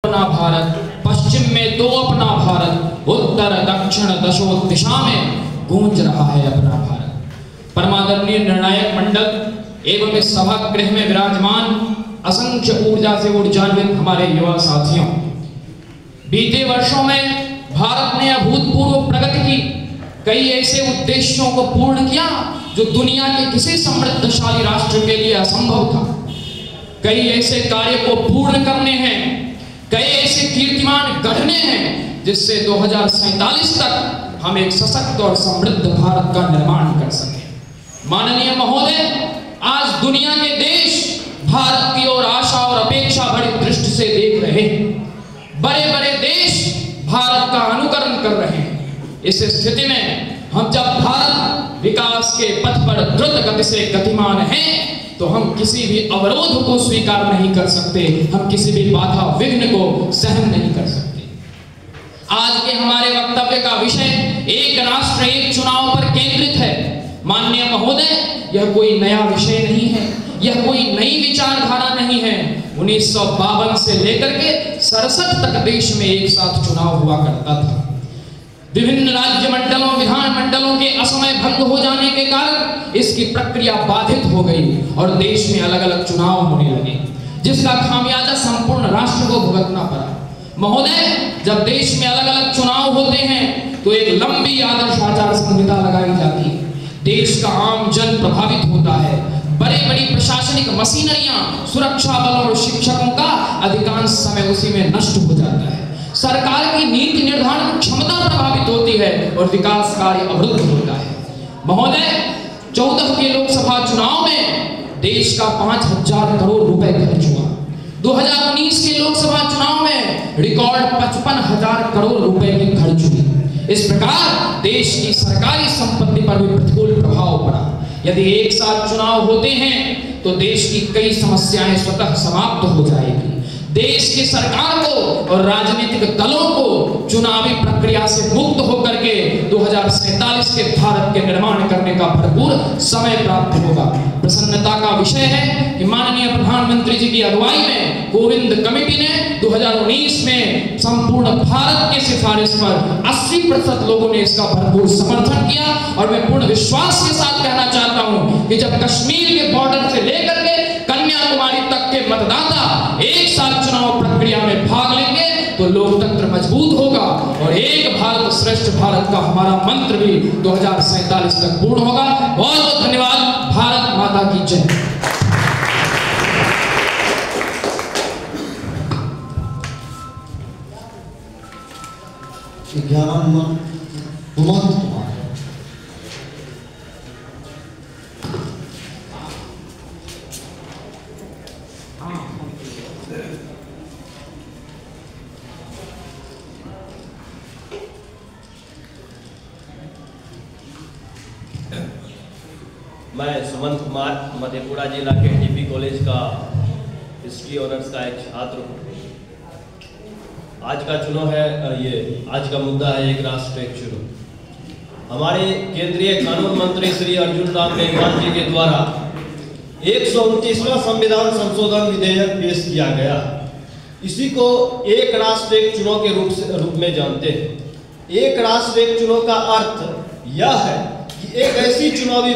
अपना भारत, पश्चिम में तो अपना भारत, उत्तर दक्षिण दशो दिशा में गूंज रहा है अपना भारत। परमादरणीय निर्णायक मंडल एवं इस सभागृह में विराजमान असंख्य ऊर्जा से ऊर्जान्वित हमारे युवा साथियों, बीते वर्षों में भारत ने अभूतपूर्व प्रगति की, कई ऐसे उद्देश्यों को पूर्ण किया जो दुनिया के किसी समृद्धशाली राष्ट्र के लिए असंभव था। कई ऐसे कार्य को पूर्ण करने हैं, कई ऐसे कीर्तिमान गढ़ने हैं जिससे 2047 तक हम एक सशक्त और समृद्ध भारत का निर्माण कर सकें। माननीय महोदय, आज दुनिया के देश भारत की ओर आशा और अपेक्षा बड़ी दृष्टि से देख रहे हैं। बड़े बड़े देश भारत का अनुकरण कर रहे हैं। इस स्थिति में हम जब भारत विकास के पथ पर द्रुत गति से गतिमान है तो हम किसी भी अवरोध को स्वीकार नहीं कर सकते, हम किसी भी बाधा विघ्न को सहन नहीं कर सकते। आज के हमारे वक्तव्य का विषय एक राष्ट्र एक चुनाव पर केंद्रित है। माननीय महोदय, यह कोई नया विषय नहीं है, यह कोई नई विचारधारा नहीं है। 1952 से लेकर के 67 तक देश में एक साथ चुनाव हुआ करता था। विभिन्न राज्य मंडलों, विधान मंडलों के असमय भंग हो जाने के कारण इसकी प्रक्रिया बाधित हो गई और देश में अलग अलग चुनाव होने लगे, जिसका खामियाजा संपूर्ण राष्ट्र को भुगतना पड़ा। महोदय, जब देश में अलग अलग चुनाव होते हैं तो एक लंबी आदर्श आचार संहिता लगाई जाती है, देश का आम जन प्रभावित होता है, बड़ी बड़ी प्रशासनिक मशीनरियां, सुरक्षा बलों और शिक्षकों का अधिकांश समय उसी में नष्ट हो जाता है, सरकार की नीति निर्धारण क्षमता प्रभावित होती है और विकास कार्य अवरुद्ध होता है। महोदय, 14 के लोकसभा चुनाव में देश का 5000 करोड़ रुपए खर्च हुआ। 2019 के लोकसभा चुनाव में रिकॉर्ड 55,000 करोड़ रुपए की खर्च हुई। इस प्रकार देश की सरकारी संपत्ति पर भी प्रतिकूल प्रभाव पड़ा। यदि एक साथ चुनाव होते हैं तो देश की कई समस्याएं स्वतः समाप्त हो जाएगी। देश की सरकार को और राजनीतिक दलों को चुनावी प्रक्रिया से मुक्त होकर के 2047 के भारत के निर्माण करने का भरपूर समय प्राप्त होगा। प्रसन्नता का विषय है कि माननीय प्रधानमंत्री जी की अगुवाई में कोविंद कमेटी ने 2019 में संपूर्ण भारत की सिफारिश पर 80% लोगों ने इसका भरपूर समर्थन किया और मैं पूर्ण विश्वास के साथ कहना चाहता हूं कि जब कश्मीर के बॉर्डर से लेकर के कन्याकुमारी तक के मतदाता एक साथ चुनाव प्रक्रिया में भाग लेंगे तो लोकतंत्र मजबूत होगा और एक भारत श्रेष्ठ भारत का हमारा मंत्र भी 2047 तक पूर्ण होगा। बहुत बहुत धन्यवाद। भारत माता की जय। मैं सुमंत कुमार मधेपुरा जिला के डीपी कॉलेज का हिस्ट्री ऑनर्स का एक छात्र हूँ। आज का चुनाव है, आज का मुद्दा है एक राष्ट्र एक चुनाव। हमारे केंद्रीय कानून मंत्री श्री अर्जुन राम मेघवाल जी के द्वारा 129वां संविधान संशोधन विधेयक पेश किया गया। इसी को एक राष्ट्र एक चुनाव के रूप में जानते हैं। एक राष्ट्र एक चुनाव का अर्थ यह है कि एक ऐसी चुनावी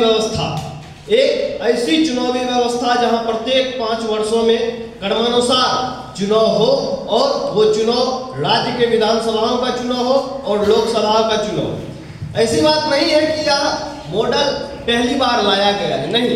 व्यवस्था जहां प्रत्येक 5 वर्षों में क्रमानुसार चुनाव हो और वो चुनाव राज्य के विधानसभाओं का चुनाव हो और लोकसभा का चुनाव। ऐसी बात नहीं है कि यह मॉडल पहली बार लाया गया है, नहीं।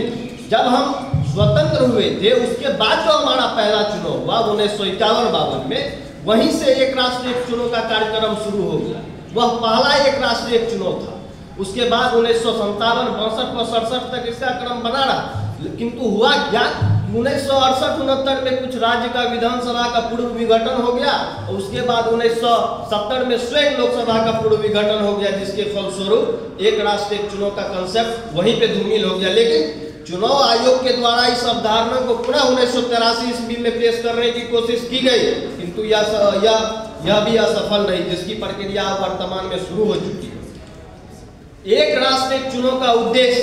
जब हम स्वतंत्र हुए थे उसके बाद जो हमारा पहला चुनाव हुआ 1951-52 में, वहीं से एक राष्ट्र एक चुनाव का कार्यक्रम शुरू हो गया। वह पहला एक राष्ट्र एक चुनाव था। उसके बाद 1957, 62, 67 तक इसका क्रम बना रहा। किंतु हुआ क्या, 1968-69 में कुछ राज्य का विधानसभा का पूर्व विघटन हो गया और उसके बाद 1970 में स्वयं लोकसभा का पूर्व विघटन हो गया, जिसके फलस्वरूप एक राष्ट्र एक चुनाव का कंसेप्ट वहीं पे धूमिल हो गया। लेकिन चुनाव आयोग के द्वारा इस अवधारणा को पुनः 1983 ईस्वी में पेश करने की कोशिश की गई, किंतु यह भी असफल रही, जिसकी प्रक्रिया वर्तमान में शुरू हो चुकी है। एक राष्ट्र एक चुनाव का उद्देश्य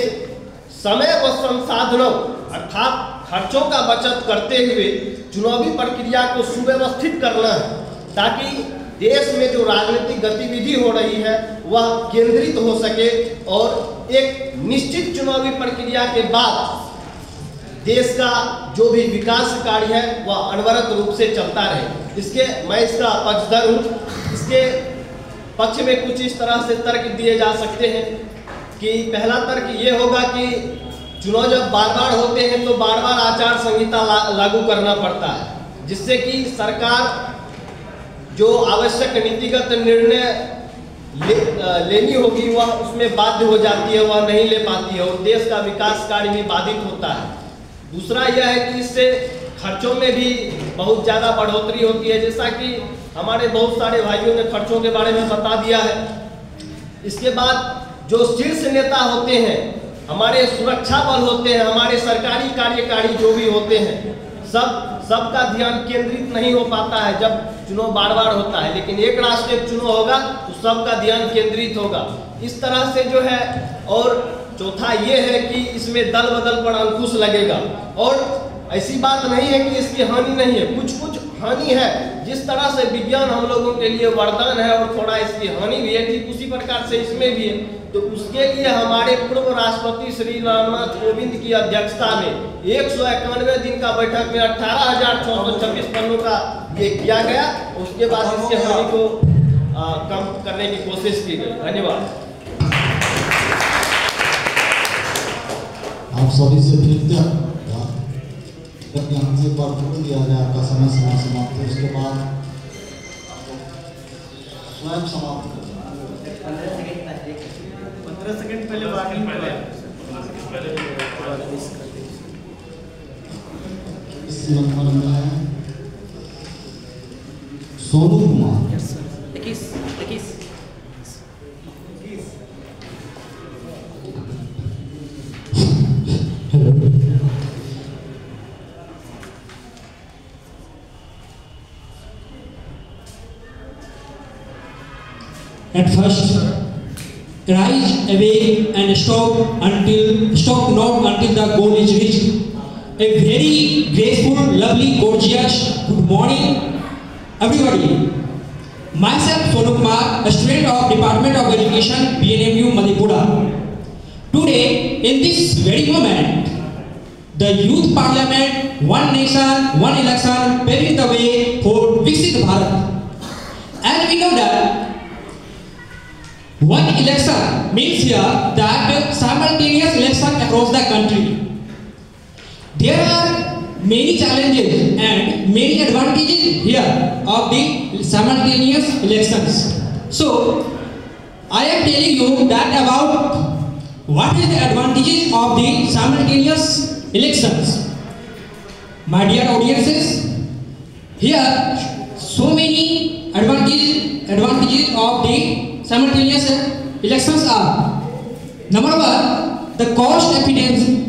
समय व संसाधनों अर्थात खर्चों का बचत करते हुए चुनावी प्रक्रिया को सुव्यवस्थित करना है ताकि देश में जो राजनीतिक गतिविधि हो रही है वह केंद्रित हो सके और एक निश्चित चुनावी प्रक्रिया के बाद देश का जो भी विकास कार्य है वह अनवरत रूप से चलता रहे। मैं इसका पक्षधर हूँ। इसके पक्ष में कुछ इस तरह से तर्क दिए जा सकते हैं कि पहला तर्क ये होगा कि चुनाव जब बार बार होते हैं तो बार बार आचार संहिता लागू करना पड़ता है, जिससे कि सरकार जो आवश्यक नीतिगत निर्णय लेनी होगी वह उसमें बाध्य हो जाती है, वह नहीं ले पाती है और देश का विकास कार्य भी बाधित होता है। दूसरा यह है कि इससे खर्चों में भी बहुत ज़्यादा बढ़ोतरी होती है, जैसा कि हमारे बहुत सारे भाइयों ने खर्चों के बारे में बता दिया है। इसके बाद जो शीर्ष नेता होते हैं, हमारे सुरक्षा बल होते हैं, हमारे सरकारी कार्यकारी जो भी होते हैं, सबका ध्यान केंद्रित नहीं हो पाता है जब चुनाव बार बार होता है। लेकिन एक राष्ट्रीय चुनाव होगा तो सबका ध्यान केंद्रित होगा। इस तरह से जो है, और चौथा ये है कि इसमें दल बदल पर अंकुश लगेगा। और ऐसी बात नहीं है कि इसकी हानि नहीं है, कुछ हानि है। जिस तरह से विज्ञान हम लोगों के लिए वरदान है और थोड़ा इसकी हानि भी है, ठीक उसी प्रकार से इसमें भी है। तो उसके लिए हमारे पूर्व राष्ट्रपति श्री रामनाथ कोविंद की अध्यक्षता में 191 दिन का बैठक में 18,626 पन्नों का ये किया गया। उसके बाद इसके हानि को कम करने की कोशिश की गई। धन्यवाद। आप सभी से फिर यहाँ से परफॉर्म दिया जाए, आपका समय समाप्त है। उसके बाद स्वयं समाप्त कर 15 सेकंड पहले वार्निंग इस नंबर में Sonu Kumar 21 At first, rise, awake, and stop not until the goal is reached. A very graceful, lovely, gorgeous good morning, everybody. Myself, Sonu Kumar, a student of Department of Education, BNMU, Madhepura. Today, in this very moment, the Youth Parliament, One Nation, One Election, paving the way for Viksit Bharat. As we know that one election means here that simultaneous election across the country. There are many challenges and many advantages here of the simultaneous elections. So, I am telling you that about what is the advantages of the simultaneous elections. My dear audiences, here so many advantages of the simultaneous elections are: number one, the cost efficiency